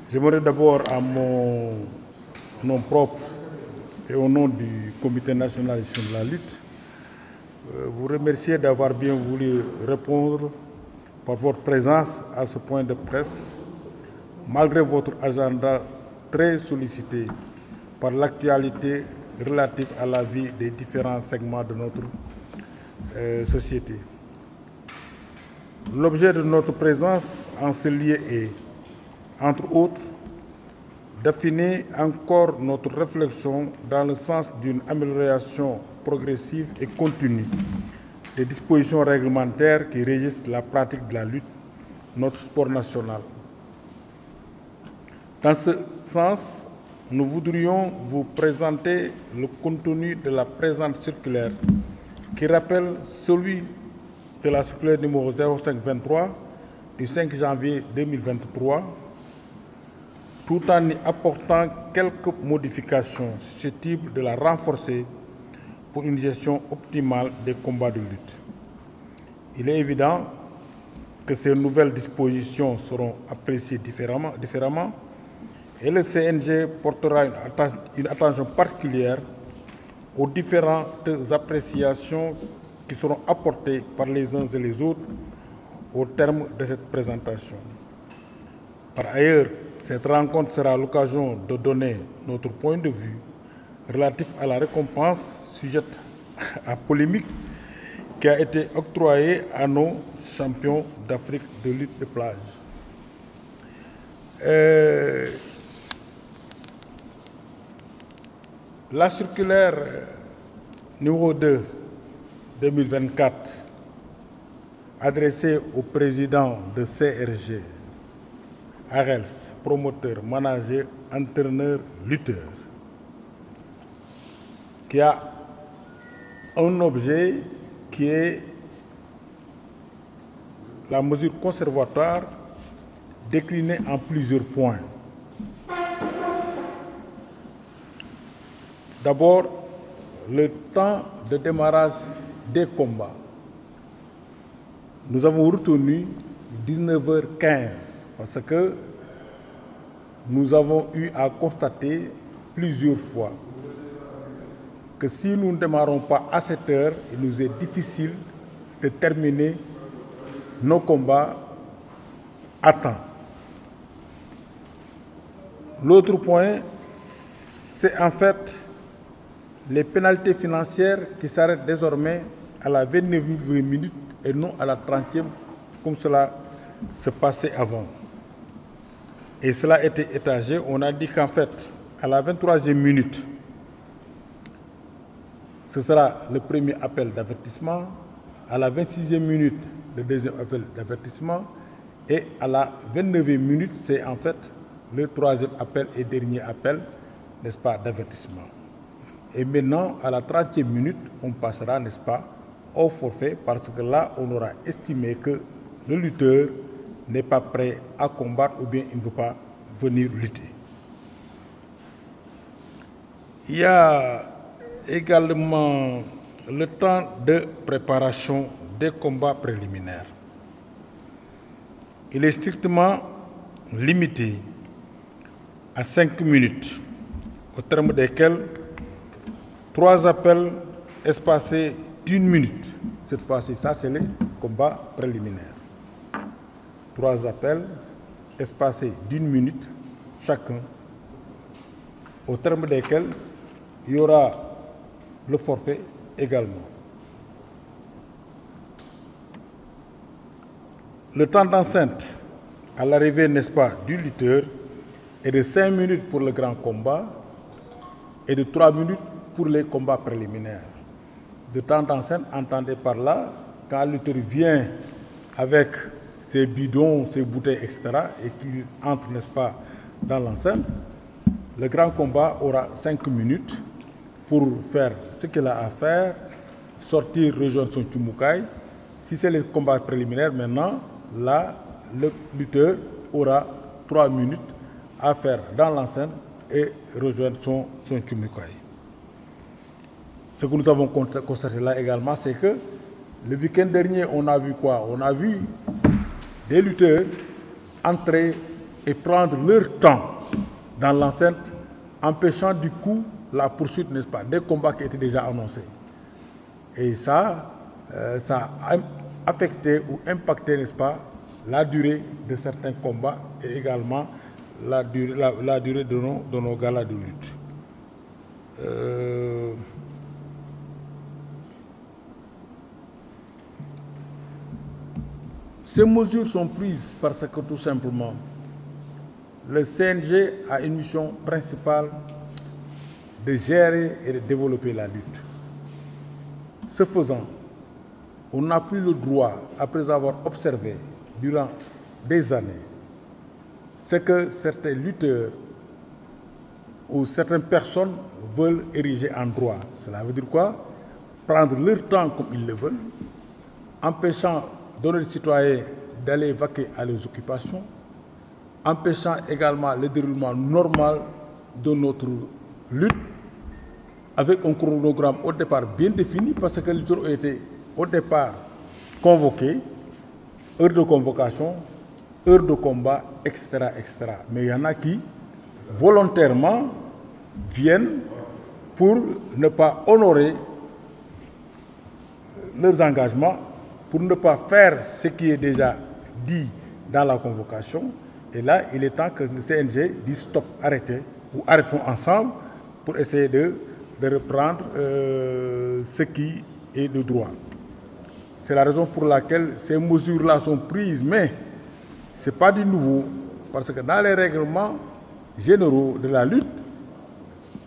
J'aimerais d'abord, à mon nom propre et au nom du Comité national de la lutte, vous remercier d'avoir bien voulu répondre par votre présence à ce point de presse, malgré votre agenda très sollicité par l'actualité relative à la vie des différents segments de notre société. L'objet de notre présence en ce lieu est, entre autres, d'affiner encore notre réflexion dans le sens d'une amélioration progressive et continue des dispositions réglementaires qui régissent la pratique de la lutte, notre sport national. Dans ce sens, nous voudrions vous présenter le contenu de la présente circulaire qui rappelle celui de la circulaire numéro 0523 du 5 janvier 2023, tout en y apportant quelques modifications susceptibles de la renforcer pour une gestion optimale des combats de lutte. Il est évident que ces nouvelles dispositions seront appréciées différemment et le CNG portera une attention particulière aux différentes appréciations qui seront apportées par les uns et les autres au terme de cette présentation. Par ailleurs, cette rencontre sera l'occasion de donner notre point de vue relatif à la récompense sujette à polémique qui a été octroyée à nos champions d'Afrique de lutte de plage. La circulaire numéro 2 2024 adressée au président de CRG, ARELS, promoteur, manager, entraîneur, lutteur, qui a un objet qui est la mesure conservatoire déclinée en plusieurs points. D'abord, le temps de démarrage des combats. Nous avons retenu 19h15 parce que nous avons eu à constater plusieurs fois que si nous ne démarrons pas à 7 heures, il nous est difficile de terminer nos combats à temps. L'autre point, c'est en fait les pénalités financières qui s'arrêtent désormais à la 29e minute et non à la 30e comme cela se passait avant. Et cela a été étagé. On a dit qu'en fait, à la 23e minute, ce sera le premier appel d'avertissement. À la 26e minute, le deuxième appel d'avertissement. Et à la 29e minute, c'est en fait le troisième appel et dernier appel, n'est-ce pas, d'avertissement. Et maintenant, à la 30e minute, on passera, n'est-ce pas, au forfait, parce que là, on aura estimé que le lutteur n'est pas prêt à combattre ou bien il ne veut pas venir lutter. Il y a également le temps de préparation des combats préliminaires. Il est strictement limité à 5 minutes, au terme desquels 3 appels espacés d'1 minute. Cette fois-ci, ça c'est les combats préliminaires. 3 appels espacés d'1 minute chacun, au terme desquels il y aura le forfait également. Le temps d'enceinte à l'arrivée, n'est-ce pas, du lutteur est de 5 minutes pour le grand combat et de 3 minutes pour les combats préliminaires. Le temps d'enceinte, entendez par là, quand le lutteur vient avec ses bidons, ses bouteilles, etc., et qu'il entre, n'est-ce pas, dans l'enceinte, le grand combat aura 5 minutes pour faire ce qu'il a à faire, sortir, rejoindre son Chumukai. Si c'est le combat préliminaire, maintenant, là, le lutteur aura 3 minutes à faire dans l'enceinte et rejoindre son Chumukai. Ce que nous avons constaté là également, c'est que le week-end dernier, on a vu quoi? On a vu des lutteurs entrer et prendre leur temps dans l'enceinte, empêchant du coup la poursuite, n'est-ce pas, des combats qui étaient déjà annoncés. Et ça a affecté ou impacté, n'est-ce pas, la durée de certains combats et également la durée de nos galas de lutte. Ces mesures sont prises parce que tout simplement, le CNG a une mission principale de gérer et de développer la lutte. Ce faisant, on n'a plus le droit, après avoir observé durant des années ce que certains lutteurs ou certaines personnes veulent ériger en droit. Cela veut dire quoi? Prendre leur temps comme ils le veulent, empêchant de nos citoyens d'aller vaquer à leurs occupations, empêchant également le déroulement normal de notre lutte, avec un chronogramme au départ bien défini, parce que les lutteurs ont été au départ convoqués, heure de convocation, heure de combat, etc., etc. Mais il y en a qui, volontairement, viennent pour ne pas honorer leurs engagements, pour ne pas faire ce qui est déjà dit dans la convocation. Et là, il est temps que le CNG dise stop, arrêtez, ou arrêtons ensemble pour essayer de reprendre ce qui est de droit. C'est la raison pour laquelle ces mesures-là sont prises, mais ce n'est pas du nouveau, parce que dans les règlements généraux de la lutte,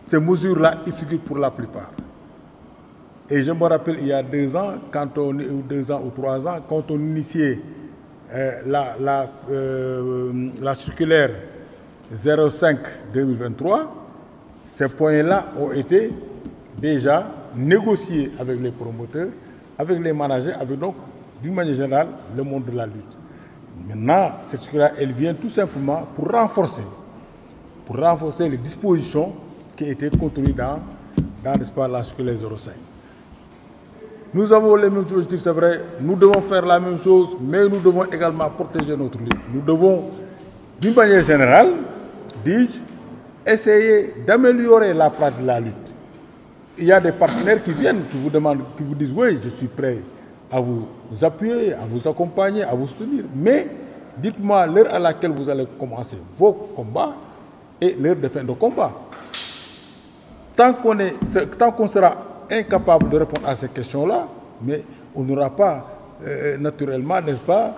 ces mesures-là, ils figurent pour la plupart. Et je me rappelle, il y a 2 ans, ou 2 ans ou 3 ans, quand on initiait la circulaire 05-2023, ces points-là ont été déjà négociés avec les promoteurs, avec les managers, avec donc, d'une manière générale, le monde de la lutte. Maintenant, cette circulaire, elle vient tout simplement pour renforcer les dispositions qui étaient contenues dans n'est-ce pas, la circulaire 05. Nous avons les mêmes objectifs, c'est vrai, nous devons faire la même chose, mais nous devons également protéger notre lutte. Nous devons, d'une manière générale, dis-je, essayer d'améliorer la place de la lutte. Il y a des partenaires qui viennent, qui vous demandent, qui vous disent, oui, je suis prêt à vous appuyer, à vous accompagner, à vous soutenir, mais dites-moi l'heure à laquelle vous allez commencer vos combats et l'heure de fin de combat. Tant qu'on sera incapable de répondre à ces questions-là, mais on n'aura pas, naturellement, n'est-ce pas,